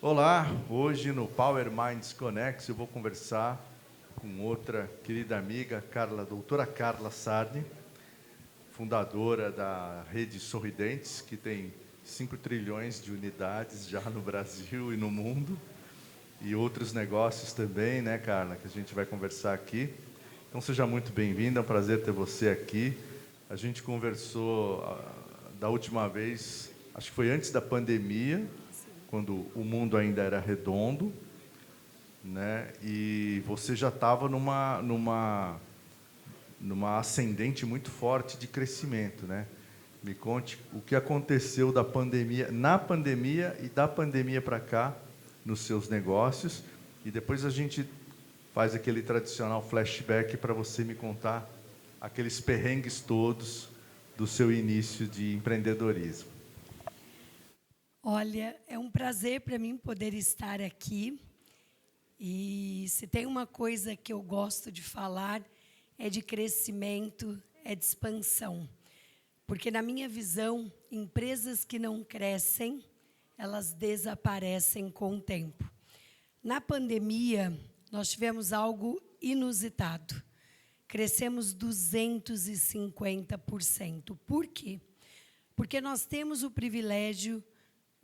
Olá, hoje no Power Minds Connect eu vou conversar com outra querida amiga, doutora Carla Sardi, fundadora da Rede Sorridentes, que tem 5 trilhões de unidades já no Brasil e no mundo, e outros negócios também, né, Carla, que a gente vai conversar aqui. Então seja muito bem-vinda, é um prazer ter você aqui. A gente conversou da última vez, acho que foi antes da pandemia, quando o mundo ainda era redondo, né? E você já estava numa ascendente muito forte de crescimento, né? Me conte o que aconteceu na pandemia e da pandemia para cá nos seus negócios, e depois a gente faz aquele tradicional flashback para você me contar aqueles perrengues todos do seu início de empreendedorismo. Olha, é um prazer para mim poder estar aqui. E se tem uma coisa que eu gosto de falar, é de crescimento, é de expansão. Porque, na minha visão, empresas que não crescem, elas desaparecem com o tempo. Na pandemia, nós tivemos algo inusitado. Crescemos 250%. Por quê? Porque nós temos o privilégio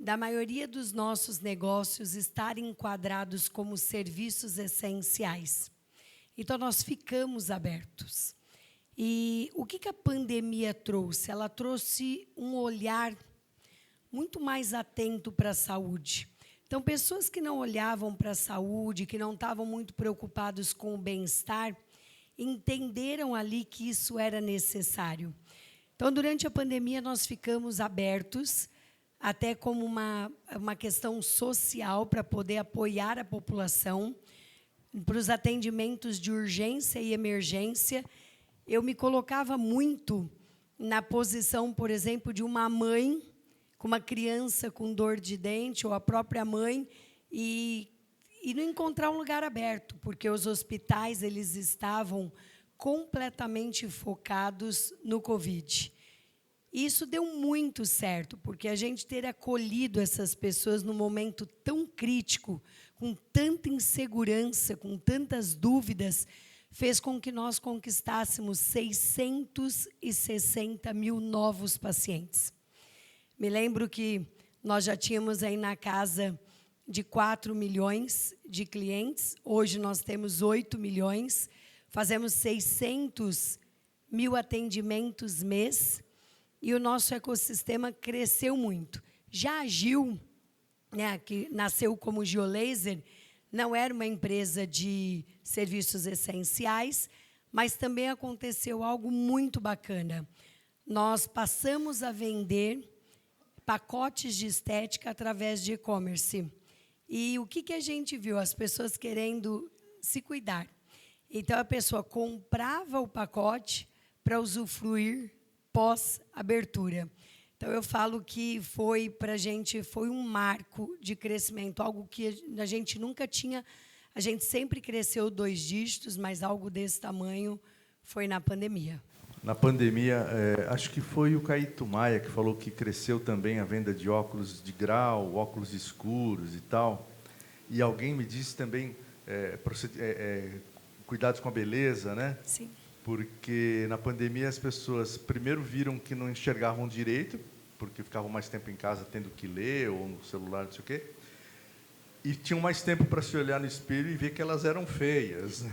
da maioria dos nossos negócios estar enquadrados como serviços essenciais. Então, nós ficamos abertos. E o que a pandemia trouxe? Ela trouxe um olhar muito mais atento para a saúde. Então, pessoas que não olhavam para a saúde, que não estavam muito preocupados com o bem-estar, entenderam ali que isso era necessário. Então, durante a pandemia, nós ficamos abertos, até como uma questão social, para poder apoiar a população, para os atendimentos de urgência e emergência. Eu me colocava muito na posição, por exemplo, de uma mãe com uma criança com dor de dente, ou a própria mãe, e não encontrar um lugar aberto, porque os hospitais eles estavam completamente focados no Covid. Isso deu muito certo, porque a gente ter acolhido essas pessoas num momento tão crítico, com tanta insegurança, com tantas dúvidas, fez com que nós conquistássemos 660 mil novos pacientes. Me lembro que nós já tínhamos aí na casa de 4 milhões de clientes, hoje nós temos 8 milhões, fazemos 600 mil atendimentos mês, e o nosso ecossistema cresceu muito. Já a Gil, né, que nasceu como Geolaser, não era uma empresa de serviços essenciais, mas também aconteceu algo muito bacana. Nós passamos a vender pacotes de estética através de e-commerce. E o que a gente viu? As pessoas querendo se cuidar. Então, a pessoa comprava o pacote para usufruir pós-abertura. Então, eu falo que para a gente foi um marco de crescimento, algo que a gente nunca tinha. A gente sempre cresceu 2 dígitos, mas algo desse tamanho foi na pandemia. Na pandemia, acho que foi o Caíto Maia que falou que cresceu também a venda de óculos de grau, óculos escuros e tal. E alguém me disse também cuidados com a beleza, né? Sim. Porque na pandemia as pessoas primeiro viram que não enxergavam direito, porque ficavam mais tempo em casa tendo que ler, ou no celular, não sei o quê, e tinham mais tempo para se olhar no espelho e ver que elas eram feias.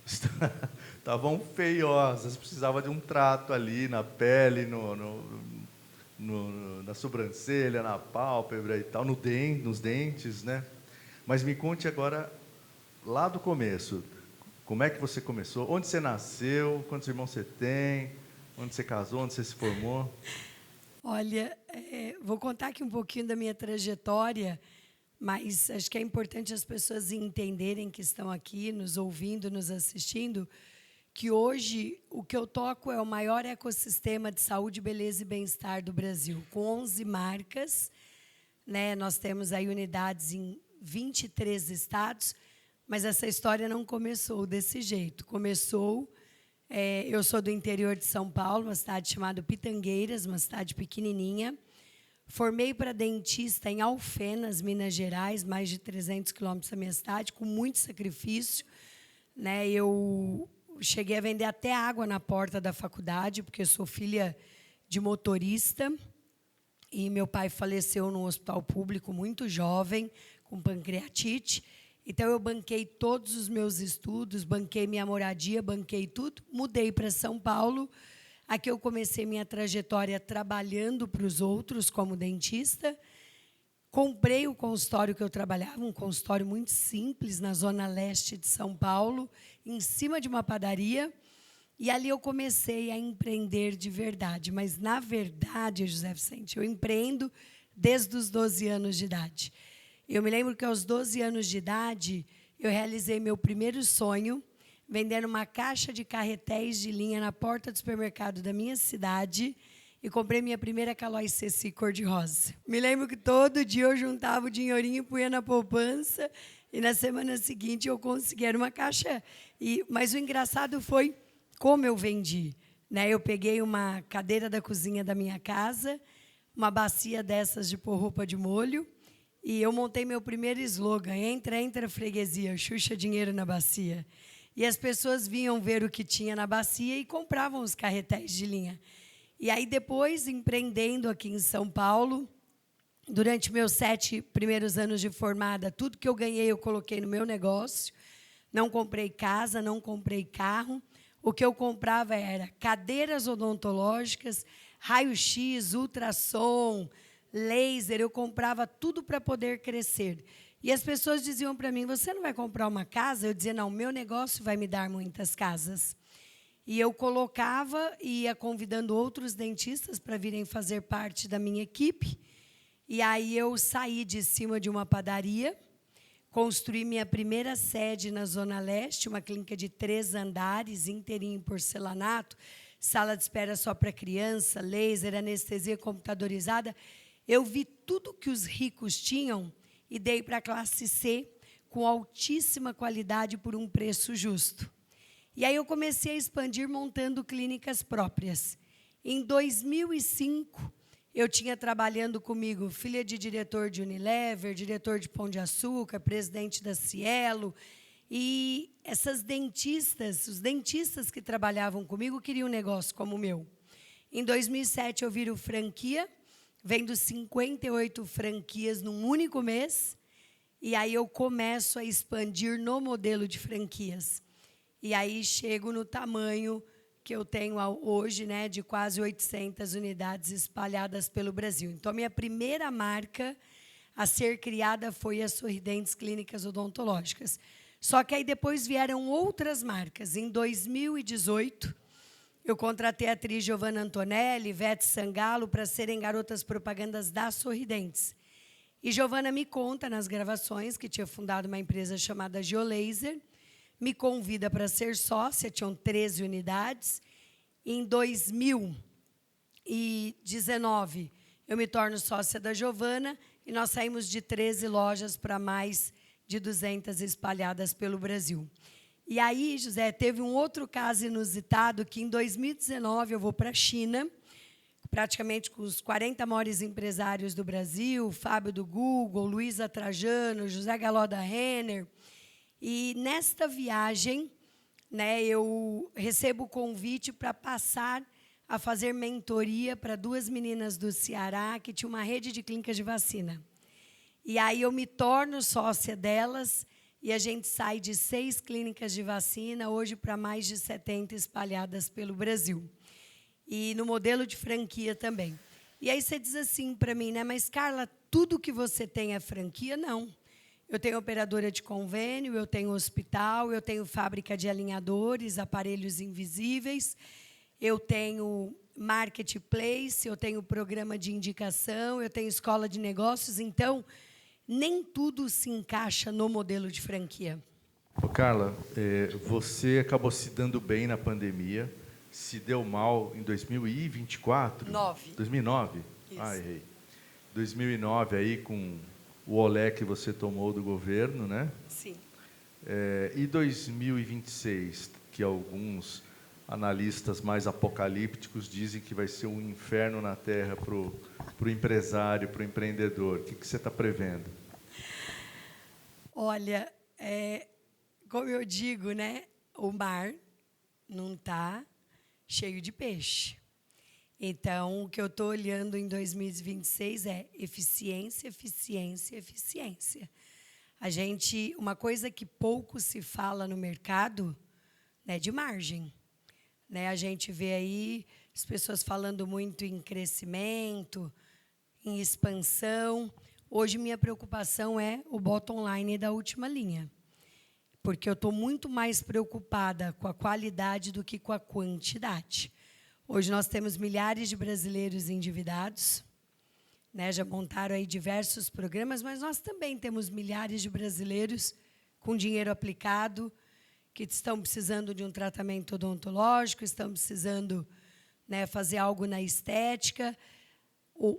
Estavam feiosas, precisava de um trato ali na pele, na sobrancelha, na pálpebra e tal, nos dentes, né? Mas me conte agora, lá do começo, como é que você começou? Onde você nasceu? Quantos irmãos você tem? Onde você casou? Onde você se formou? Olha, vou contar aqui um pouquinho da minha trajetória, mas acho que é importante as pessoas entenderem que estão aqui, nos ouvindo, nos assistindo, que hoje o que eu toco é o maior ecossistema de saúde, beleza e bem-estar do Brasil, com 11 marcas, né? Nós temos aí unidades em 23 estados, mas essa história não começou desse jeito. Começou, eu sou do interior de São Paulo, uma cidade chamada Pitangueiras, uma cidade pequenininha, Formei para dentista em Alfenas, Minas Gerais, mais de 300 quilômetros da minha cidade, com muito sacrifício, né? Eu cheguei a vender até água na porta da faculdade, porque eu sou filha de motorista, e meu pai faleceu num hospital público muito jovem, com pancreatite. Então, eu banquei todos os meus estudos, banquei minha moradia, banquei tudo, mudei para São Paulo. Aqui eu comecei minha trajetória trabalhando para os outros como dentista. Comprei o consultório que eu trabalhava, um consultório muito simples, na zona leste de São Paulo, em cima de uma padaria. E ali eu comecei a empreender de verdade. Mas, na verdade, José Vicente, eu empreendo desde os 12 anos de idade. Eu me lembro que, aos 12 anos de idade, eu realizei meu primeiro sonho, vendendo uma caixa de carretéis de linha na porta do supermercado da minha cidade, e comprei minha primeira Calói Ceci cor-de-rosa. Me lembro que todo dia eu juntava o dinheirinho e punha na poupança, e na semana seguinte eu conseguia. Era uma caixa. Mas o engraçado foi como eu vendi, né? Eu peguei uma cadeira da cozinha da minha casa, uma bacia dessas de pôr roupa de molho, e eu montei meu primeiro slogan: entra, freguesia, Xuxa dinheiro na bacia. E as pessoas vinham ver o que tinha na bacia e compravam os carretéis de linha. E aí, depois, empreendendo aqui em São Paulo, durante meus 7 primeiros anos de formada, tudo que eu ganhei eu coloquei no meu negócio. Não comprei casa, não comprei carro. O que eu comprava era cadeiras odontológicas, raio-x, ultrassom, laser. Eu comprava tudo para poder crescer. E as pessoas diziam para mim: você não vai comprar uma casa? Eu dizia: não, meu negócio vai me dar muitas casas. E eu colocava e ia convidando outros dentistas para virem fazer parte da minha equipe. E aí eu saí de cima de uma padaria, construí minha primeira sede na Zona Leste, uma clínica de 3 andares, inteirinha em porcelanato, sala de espera só para criança, laser, anestesia computadorizada. Eu vi tudo que os ricos tinham e dei para a classe C, com altíssima qualidade por um preço justo. E aí eu comecei a expandir montando clínicas próprias. Em 2005, eu tinha trabalhando comigo filha de diretor de Unilever, diretor de Pão de Açúcar, presidente da Cielo. E essas dentistas, os dentistas que trabalhavam comigo, queriam um negócio como o meu. Em 2007, eu viro franquia, vendo 58 franquias num único mês. E aí eu começo a expandir no modelo de franquias. E aí chego no tamanho que eu tenho hoje, né, de quase 800 unidades espalhadas pelo Brasil. Então, a minha primeira marca a ser criada foi a Sorridentes Clínicas Odontológicas. Só que aí depois vieram outras marcas. Em 2018, eu contratei a atriz Giovanna Antonelli, Ivete Sangalo, para serem garotas propagandas da Sorridentes. E Giovanna me conta nas gravações que tinha fundado uma empresa chamada Geolaser, me convida para ser sócia, tinham 13 unidades. Em 2019, eu me torno sócia da Giovanna e nós saímos de 13 lojas para mais de 200 espalhadas pelo Brasil. E aí, José, teve um outro caso inusitado, que em 2019 eu vou para a China, praticamente com os 40 maiores empresários do Brasil, Fábio do Google, Luísa Trajano, José Galó da Renner. E, nesta viagem, né, eu recebo o convite para passar a fazer mentoria para 2 meninas do Ceará, que tinham uma rede de clínicas de vacina. E aí eu me torno sócia delas, e a gente sai de 6 clínicas de vacina, hoje para mais de 70 espalhadas pelo Brasil. E no modelo de franquia também. E aí você diz assim para mim, né, mas, Carla, tudo que você tem é franquia? Não. Eu tenho operadora de convênio, eu tenho hospital, eu tenho fábrica de alinhadores, aparelhos invisíveis, eu tenho marketplace, eu tenho programa de indicação, eu tenho escola de negócios. Então, nem tudo se encaixa no modelo de franquia. Ô, Carla, você acabou se dando bem na pandemia, se deu mal em 2024? 2009? Isso. Ah, errei. 2009, aí, com o olé que você tomou do governo, né? Sim. E 2026, que alguns analistas mais apocalípticos dizem que vai ser um inferno na Terra para o empresário, para o empreendedor. O que você está prevendo? Olha, como eu digo, né, o mar não está cheio de peixe. Então, o que eu estou olhando em 2026 é eficiência, eficiência, eficiência. Uma coisa que pouco se fala no mercado, né, de margem. Né, a gente vê aí as pessoas falando muito em crescimento, em expansão. Hoje, minha preocupação é o bottom line da última linha, porque eu estou muito mais preocupada com a qualidade do que com a quantidade. Hoje, nós temos milhares de brasileiros endividados, né, já montaram aí diversos programas, mas nós também temos milhares de brasileiros com dinheiro aplicado, que estão precisando de um tratamento odontológico, estão precisando, né, fazer algo na estética.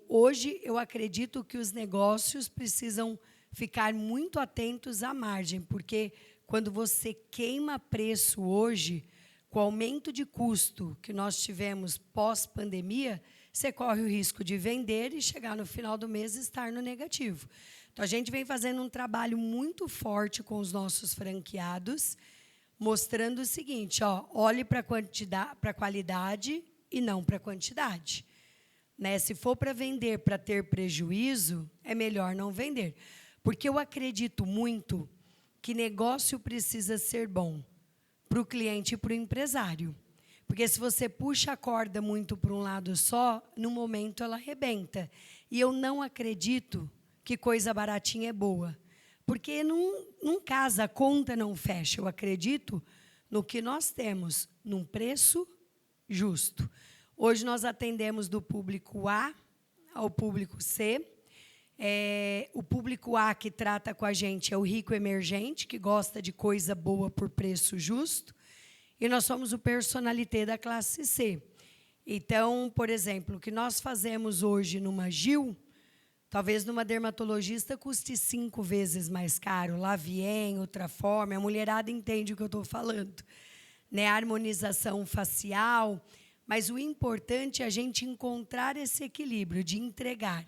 Hoje, eu acredito que os negócios precisam ficar muito atentos à margem, porque quando você queima preço hoje, com o aumento de custo que nós tivemos pós-pandemia, você corre o risco de vender e chegar no final do mês e estar no negativo. Então, a gente vem fazendo um trabalho muito forte com os nossos franqueados, mostrando o seguinte, olhe para a qualidade e não para a quantidade. Né? Se for para vender para ter prejuízo, é melhor não vender. Porque eu acredito muito que negócio precisa ser bom para o cliente e para o empresário. Porque se você puxa a corda muito para um lado só, no momento ela arrebenta. E eu não acredito que coisa baratinha é boa. Porque não casa, a conta não fecha. Eu acredito no que nós temos, num preço justo. Hoje nós atendemos do público A ao público C. O público A que trata com a gente é o rico emergente, que gosta de coisa boa por preço justo. E nós somos o personalité da classe C. Então, por exemplo, o que nós fazemos hoje numa GIL, talvez numa dermatologista custe 5 vezes mais caro. Lavien, Ultraform, a mulherada entende o que eu estou falando. Né? Harmonização facial. Mas o importante é a gente encontrar esse equilíbrio de entregar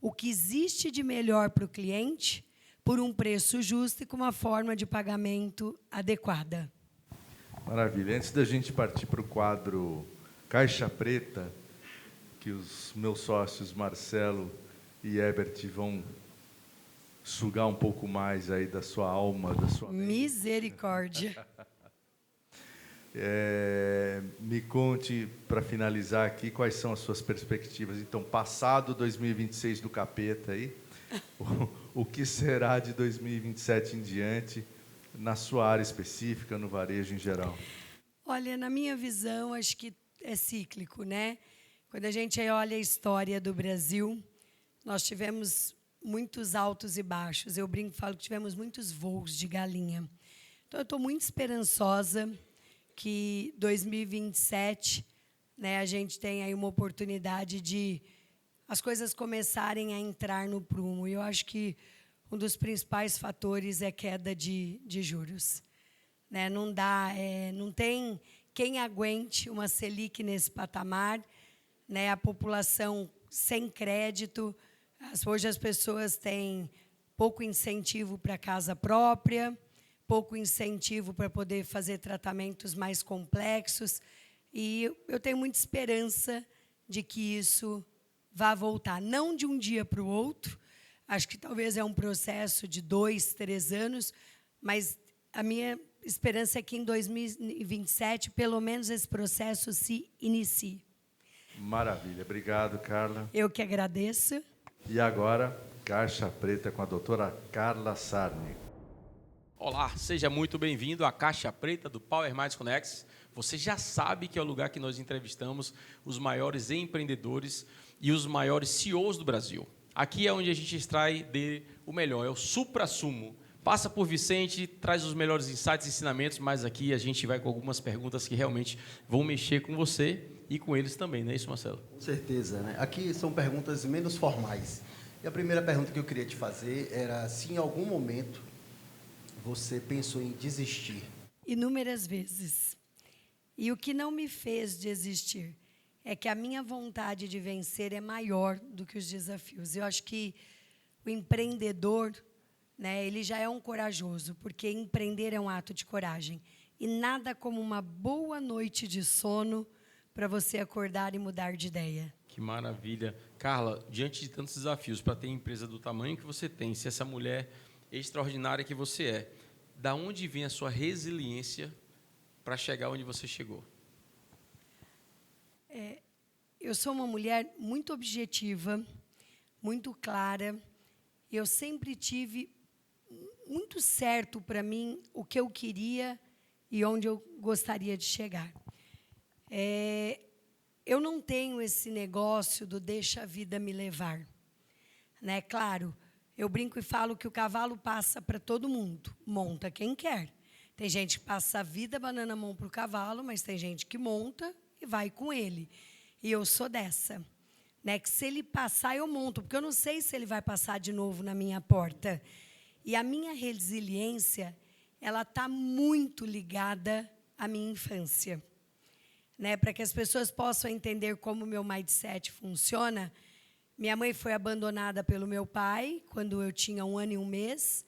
o que existe de melhor para o cliente por um preço justo e com uma forma de pagamento adequada. Maravilha. Antes da gente partir para o quadro Caixa Preta, que os meus sócios Marcelo e Ebert vão sugar um pouco mais aí da sua alma, da sua mente. Misericórdia. Me conte, para finalizar aqui, quais são as suas perspectivas. Então, passado 2026 do capeta aí, o que será de 2027 em diante, na sua área específica, no varejo em geral? Olha, na minha visão, acho que é cíclico, né? Quando a gente olha a história do Brasil, nós tivemos muitos altos e baixos. Eu brinco e falo que tivemos muitos voos de galinha. Então, eu estou muito esperançosa que 2027, né, a gente tenha aí uma oportunidade de as coisas começarem a entrar no prumo. E eu acho que um dos principais fatores é queda de juros. Né? Não tem quem aguente uma Selic nesse patamar, né? A população sem crédito. Hoje as pessoas têm pouco incentivo para casa própria, pouco incentivo para poder fazer tratamentos mais complexos. E eu tenho muita esperança de que isso vá voltar. Não de um dia para o outro, acho que talvez é um processo de 2, 3 anos, mas a minha esperança é que em 2027, pelo menos, esse processo se inicie. Maravilha. Obrigado, Carla. Eu que agradeço. E agora, Caixa Preta com a doutora Carla Sarni. Olá, seja muito bem-vindo à Caixa Preta do Power Minds Connects. Você já sabe que é o lugar que nós entrevistamos os maiores empreendedores e os maiores CEOs do Brasil. Aqui é onde a gente extrai o melhor, é o supra-sumo. Passa por Vicente, traz os melhores insights e ensinamentos, mas aqui a gente vai com algumas perguntas que realmente vão mexer com você e com eles também, não é isso, Marcelo? Com certeza, né? Aqui são perguntas menos formais. E a primeira pergunta que eu queria te fazer era se em algum momento você pensou em desistir. Inúmeras vezes. E o que não me fez desistir é que a minha vontade de vencer é maior do que os desafios. Eu acho que o empreendedor, né, ele já é um corajoso, porque empreender é um ato de coragem. E nada como uma boa noite de sono para você acordar e mudar de ideia. Que maravilha. Carla, diante de tantos desafios, para ter empresa do tamanho que você tem, se essa mulher extraordinária que você é, da onde vem a sua resiliência para chegar onde você chegou? Eu sou uma mulher muito objetiva, muito clara. Eu sempre tive muito certo para mim o que eu queria e onde eu gostaria de chegar. Eu não tenho esse negócio do deixa a vida me levar. Né? Claro, eu brinco e falo que o cavalo passa para todo mundo, monta quem quer. Tem gente que passa a vida banando a mão para o cavalo, mas tem gente que monta e vai com ele. E eu sou dessa. Né? Que se ele passar, eu monto, porque eu não sei se ele vai passar de novo na minha porta. E a minha resiliência, ela está muito ligada à minha infância. Né? Para que as pessoas possam entender como o meu mindset funciona, minha mãe foi abandonada pelo meu pai quando eu tinha 1 ano e 1 mês.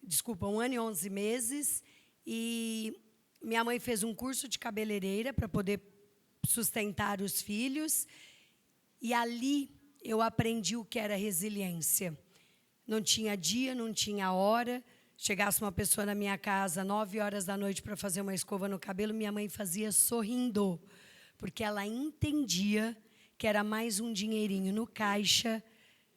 Desculpa, 1 ano e 11 meses. E minha mãe fez um curso de cabeleireira para poder sustentar os filhos. E ali eu aprendi o que era resiliência. Não tinha dia, não tinha hora. Chegasse uma pessoa na minha casa 9 horas da noite para fazer uma escova no cabelo, minha mãe fazia sorrindo, porque ela entendia que era mais um dinheirinho no caixa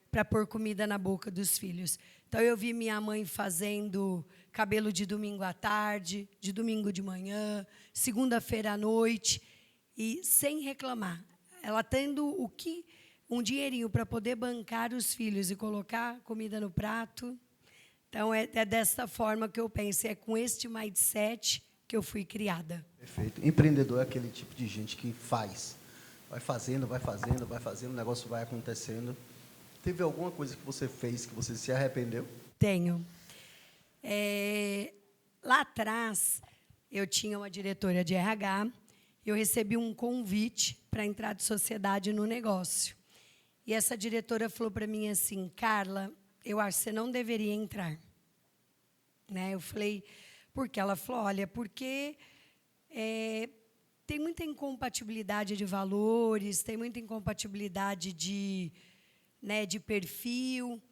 para pôr comida na boca dos filhos. Então, eu vi minha mãe fazendo cabelo de domingo à tarde, de domingo de manhã, segunda-feira à noite, e sem reclamar. Ela tendo um dinheirinho para poder bancar os filhos e colocar comida no prato. Então, é dessa forma que eu penso, é com este mindset que eu fui criada. Perfeito. Empreendedor é aquele tipo de gente que faz. Vai fazendo, o negócio vai acontecendo. Teve alguma coisa que você fez que você se arrependeu? Tenho. Lá atrás, eu tinha uma diretora de RH, eu recebi um convite para entrar de sociedade no negócio. E essa diretora falou para mim assim, Carla, eu acho que você não deveria entrar. Né? Eu falei, por quê? Ela falou, olha, porque tem muita incompatibilidade de valores, tem muita incompatibilidade de perfil.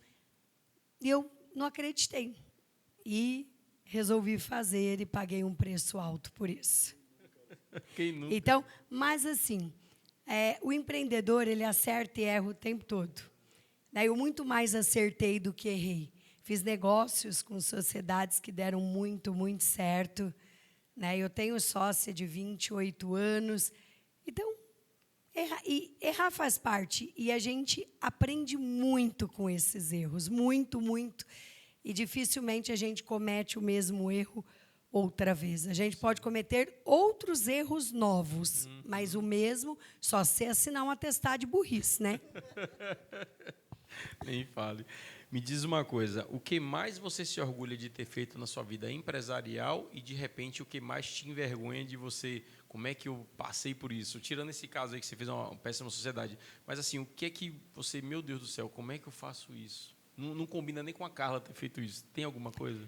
E eu não acreditei. E resolvi fazer e paguei um preço alto por isso. Quem nunca? Então, mas assim, o empreendedor, ele acerta e erra o tempo todo. Eu muito mais acertei do que errei. Fiz negócios com sociedades que deram muito, muito certo. Eu tenho sócia de 28 anos. Então, errar faz parte. E a gente aprende muito com esses erros. Muito, muito. E dificilmente a gente comete o mesmo erro outra vez. A gente pode cometer outros erros novos, mas o mesmo só se assinar um atestado de burrice, né? Nem fale. Me diz uma coisa, o que mais você se orgulha de ter feito na sua vida empresarial e, de repente, o que mais te envergonha de você, como é que eu passei por isso? Tirando esse caso aí que você fez uma péssima sociedade, mas assim, o que é que você, meu Deus do céu, como é que eu faço isso? Não combina nem com a Carla ter feito isso. Tem alguma coisa?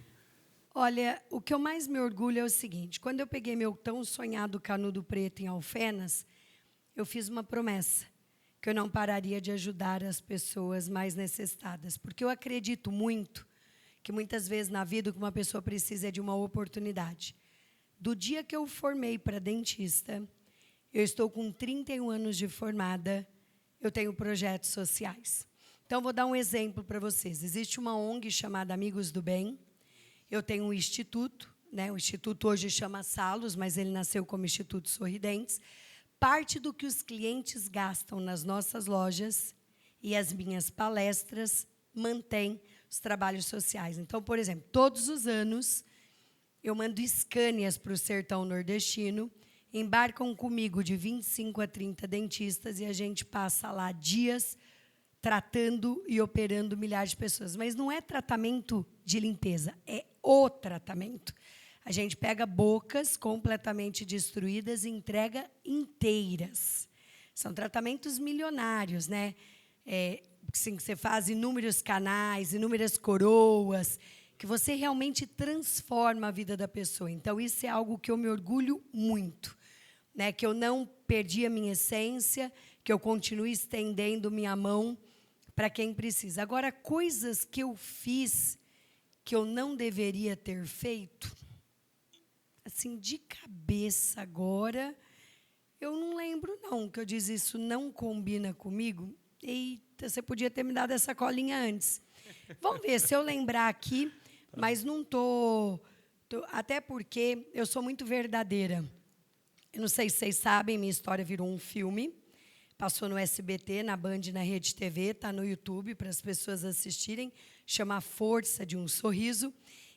Olha, o que eu mais me orgulho é o seguinte, quando eu peguei meu tão sonhado canudo preto em Alfenas, eu fiz uma promessa, que eu não pararia de ajudar as pessoas mais necessitadas. Porque eu acredito muito que, muitas vezes, na vida, o que uma pessoa precisa é de uma oportunidade. Do dia que eu formei para dentista, eu estou com 31 anos de formada, eu tenho projetos sociais. Então, vou dar um exemplo para vocês. Existe uma ONG chamada Amigos do Bem, eu tenho um instituto, o instituto hoje chama Salos, mas ele nasceu como Instituto Sorridentes. Parte do que os clientes gastam nas nossas lojas e as minhas palestras mantém os trabalhos sociais. Então, por exemplo, todos os anos eu mando Scanias para o sertão nordestino, embarcam comigo de 25 a 30 dentistas e a gente passa lá dias tratando e operando milhares de pessoas. Mas não é tratamento de limpeza, é o tratamento. A gente pega bocas completamente destruídas e entrega inteiras. São tratamentos milionários, né? Assim, que você faz inúmeros canais, inúmeras coroas, que você realmente transforma a vida da pessoa. Então, isso é algo que eu me orgulho muito, né? Que eu não perdi a minha essência, que eu continuo estendendo minha mão para quem precisa. Agora, coisas que eu fiz que eu não deveria ter feito, assim, de cabeça agora, eu não lembro, não, que eu disse isso não combina comigo. Eita, você podia ter me dado essa colinha antes. Vamos ver se eu lembrar aqui, mas não até porque eu sou muito verdadeira. Eu não sei se vocês sabem, minha história virou um filme, passou no SBT, na Band, na Rede TV, está no YouTube para as pessoas assistirem, chama A Força de um Sorriso,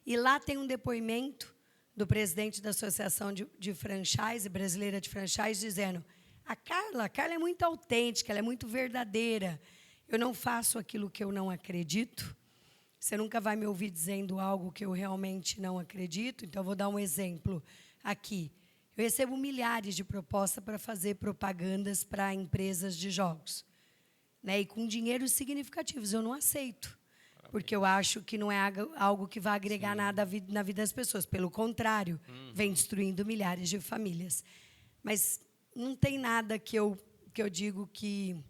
e lá tem um depoimento do presidente da Associação de Franchise, brasileira de franchise, dizendo: a Carla é muito autêntica, ela é muito verdadeira. Eu não faço aquilo que eu não acredito. Você nunca vai me ouvir dizendo algo que eu realmente não acredito. Então, eu vou dar um exemplo aqui. Eu recebo milhares de propostas para fazer propagandas para empresas de jogos, né? E com dinheiros significativos. Eu não aceito, porque eu acho que não é algo que vai agregar nada na vida das pessoas. Pelo contrário, vem destruindo milhares de famílias. Mas não tem nada que eu digo que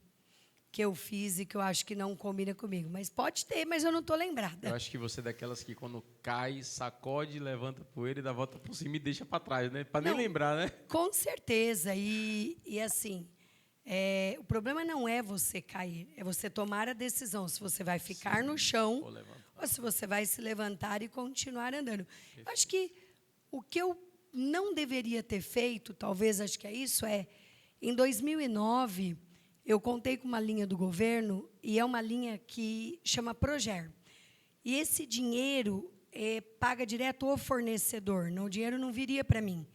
eu fiz e que eu acho que não combina comigo. Mas pode ter, mas eu não estou lembrada. Eu acho que você é daquelas que, quando cai, sacode, levanta a poeira e dá a volta por cima e deixa para trás, né? Para nem lembrar, né? Com certeza. E assim, o problema não é você cair, é você tomar a decisão se você vai ficar no chão ou se você vai se levantar e continuar andando. Eu acho que o que eu não deveria ter feito, talvez, acho que é isso, em 2009, eu contei com uma linha do governo, e é uma linha que chama Proger. E esse dinheiro paga direto ao fornecedor, o dinheiro não viria para mim.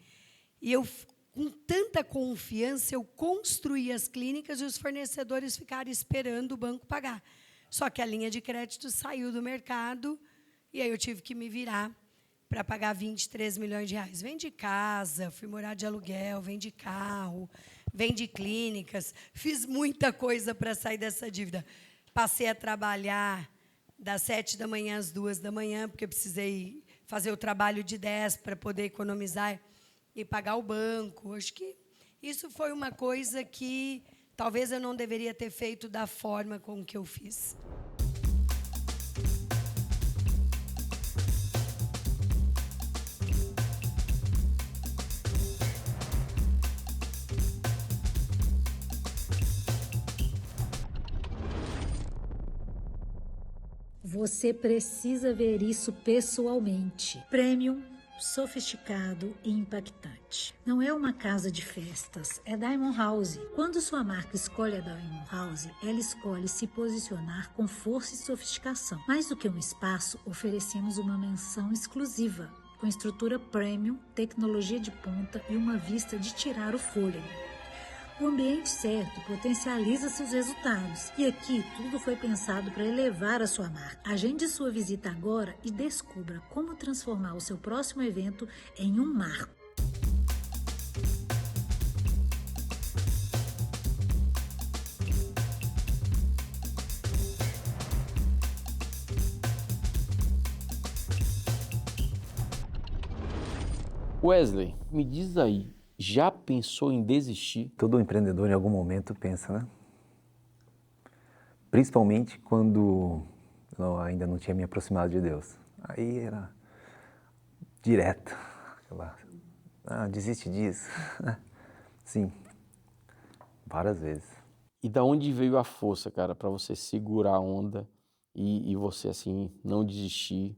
E eu, com tanta confiança, eu construí as clínicas e os fornecedores ficaram esperando o banco pagar. Só que a linha de crédito saiu do mercado, e aí eu tive que me virar para pagar 23 milhões de reais. Vendi casa, fui morar de aluguel, vendi carro, vendi clínicas, fiz muita coisa para sair dessa dívida. Passei a trabalhar das 7 da manhã às 2 da manhã, porque eu precisei fazer o trabalho de 10 para poder economizar e pagar o banco. Acho que isso foi uma coisa que talvez eu não deveria ter feito da forma com que eu fiz. Você precisa ver isso pessoalmente. Premium, sofisticado e impactante. Não é uma casa de festas, é Diamond House. Quando sua marca escolhe a Diamond House, ela escolhe se posicionar com força e sofisticação. Mais do que um espaço, oferecemos uma mansão exclusiva, com estrutura premium, tecnologia de ponta e uma vista de tirar o fôlego. O ambiente certo potencializa seus resultados. E aqui tudo foi pensado para elevar a sua marca. Agende sua visita agora e descubra como transformar o seu próximo evento em um marco. Wesley, me diz aí, já pensou em desistir? Todo empreendedor em algum momento pensa, né? Principalmente quando eu ainda não tinha me aproximado de Deus. Aí era direto. Desiste disso. Sim, várias vezes. E da onde veio a força, cara, para você segurar a onda e você, assim, não desistir?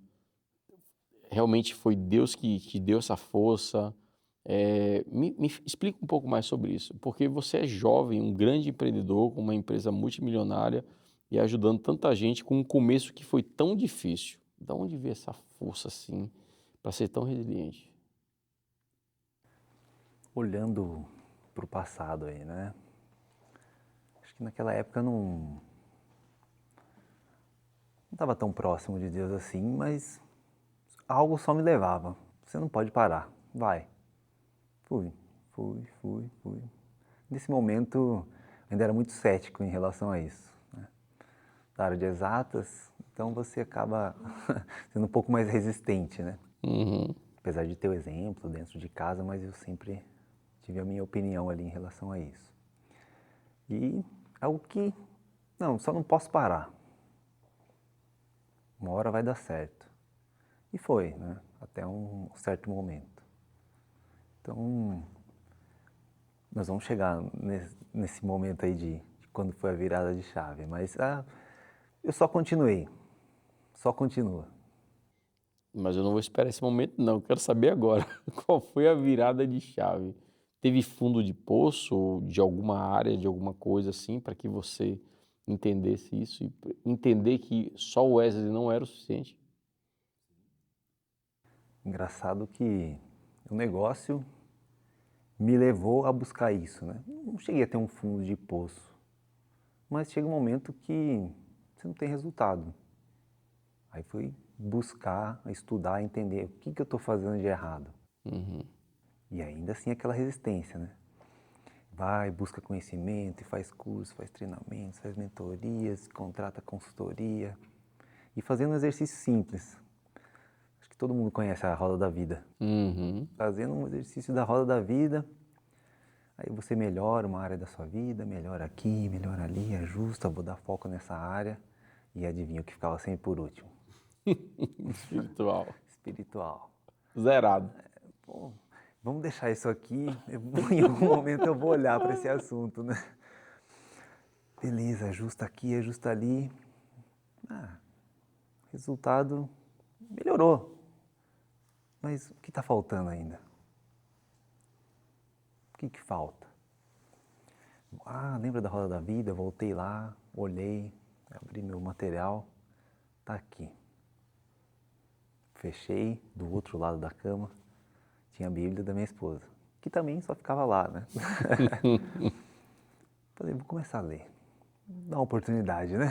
Realmente foi Deus que te deu essa força? Me explica um pouco mais sobre isso, porque você é jovem, um grande empreendedor com uma empresa multimilionária e ajudando tanta gente com um começo que foi tão difícil. Da onde veio essa força, assim, para ser tão resiliente? Olhando para o passado aí, né? Acho que naquela época eu não estava tão próximo de Deus assim, mas algo só me levava. você não pode parar, vai. Fui. Nesse momento, eu ainda era muito cético em relação a isso, né? Da área de exatas, então você acaba sendo um pouco mais resistente, né? Apesar de ter o exemplo dentro de casa, mas eu sempre tive a minha opinião ali em relação a isso. E algo que, não, só não posso parar. Uma hora vai dar certo. E foi, né? Até um certo momento. Então, nós vamos chegar nesse momento aí de quando foi a virada de chave. Mas eu só continuei. Só continua. Mas eu não vou esperar esse momento, não. Eu quero saber agora. Qual foi a virada de chave? Teve fundo de poço de alguma área, de alguma coisa assim, para que você entendesse isso e entender que só o Wesley não era o suficiente? Engraçado que o negócio me levou a buscar isso, né? Não cheguei a ter um fundo de poço, mas chega um momento que você não tem resultado. Aí fui buscar, estudar, entender o que eu estou fazendo de errado. E ainda assim aquela resistência, né? Vai, busca conhecimento, e faz curso, faz treinamentos, faz mentorias, contrata consultoria. E fazendo um exercício simples. Acho que todo mundo conhece a roda da vida. Fazendo um exercício da roda da vida, aí você melhora uma área da sua vida, melhora aqui, melhora ali, ajusta, vou dar foco nessa área. E adivinha o que ficava sempre por último? Espiritual. Zerado. Pô, vamos deixar isso aqui, em algum momento eu vou olhar para esse assunto, né? Beleza, ajusta aqui, ajusta ali. Resultado melhorou. Mas o que está faltando ainda? O que falta? Lembra da roda da vida? Voltei lá, olhei, abri meu material, tá aqui. Fechei, do outro lado da cama, tinha a Bíblia da minha esposa, que também só ficava lá, né? Falei, vou começar a ler. Dá uma oportunidade, né?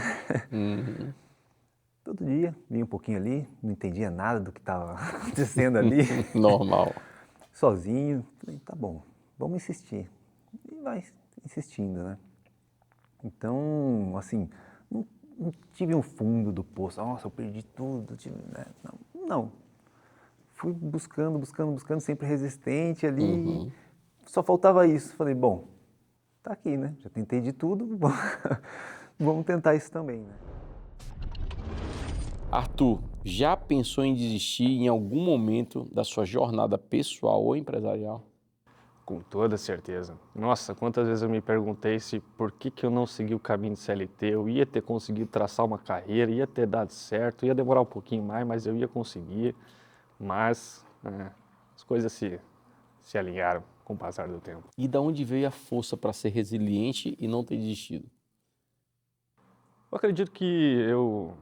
Todo dia, li um pouquinho ali, não entendia nada do que estava acontecendo ali. Normal. Sozinho, falei, tá bom, vamos insistir. E vai insistindo, né? Então, assim, não tive um fundo do poço, nossa, eu perdi tudo, né? Não. Fui buscando, sempre resistente ali. Só faltava isso. Falei, bom, tá aqui, né? Já tentei de tudo, vamos tentar isso também, né? Arthur, já pensou em desistir em algum momento da sua jornada pessoal ou empresarial? Com toda certeza. Nossa, quantas vezes eu me perguntei se por que eu não segui o caminho de CLT, eu ia ter conseguido traçar uma carreira, ia ter dado certo, ia demorar um pouquinho mais, mas eu ia conseguir. Mas as coisas se alinharam com o passar do tempo. E da onde veio a força para ser resiliente e não ter desistido? Eu acredito que eu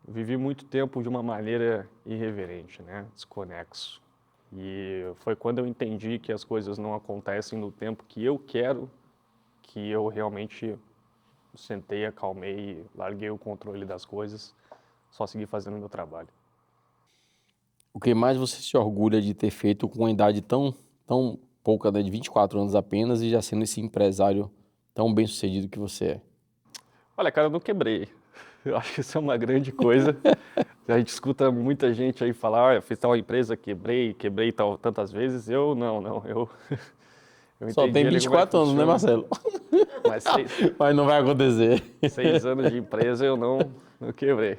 vivi muito tempo de uma maneira irreverente, né? Desconexo. E foi quando eu entendi que as coisas não acontecem no tempo que eu quero, que eu realmente sentei, acalmei, larguei o controle das coisas, só segui fazendo o meu trabalho. O que mais você se orgulha de ter feito com uma idade tão pouca, né, de 24 anos apenas, e já sendo esse empresário tão bem sucedido que você é? Olha, cara, eu não quebrei. Eu acho que isso é uma grande coisa. A gente escuta muita gente aí falar, eu fiz tal empresa, quebrei tantas vezes. Eu não. Eu só tem 24 anos, né, Marcelo? Mas não vai acontecer. 6 anos de empresa eu não quebrei.